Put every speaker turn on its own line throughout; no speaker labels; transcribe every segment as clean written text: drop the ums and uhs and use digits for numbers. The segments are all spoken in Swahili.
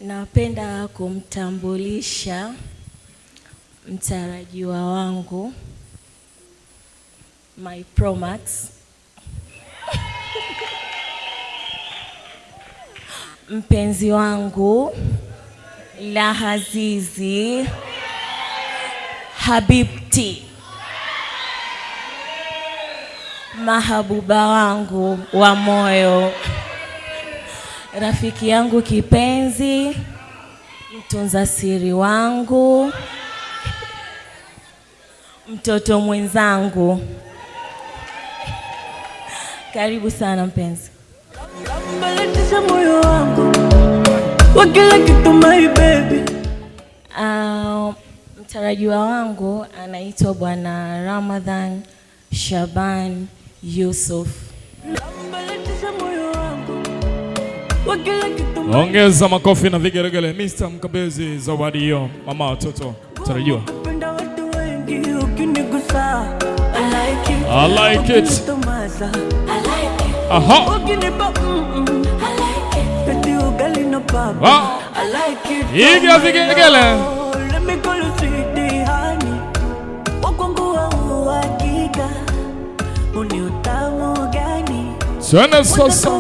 Napenda kumtambulisha mtarajiwa wangu My Promax. Mpenzi wangu Lahazizi Habibti. Mahabuba wangu wa moyo, rafiki yangu kipenzi, mtunza siri wangu, mtoto mwenzangu. Karibu sana mpenzi. Moyo wangu wa kila kitu my baby. Mtarajiwa wangu anaitwa Bwana Ramadhan Shaban Yusuf.
Ongeza makofi na vigelegele. Mr. Mkabezi zawadi hiyo mama watoto mtarajiwa. I like it. Aha. Iga vigelegele. Sena sasa.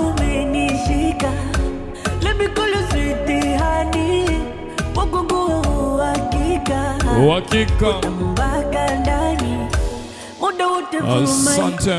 Uhakika. Asante.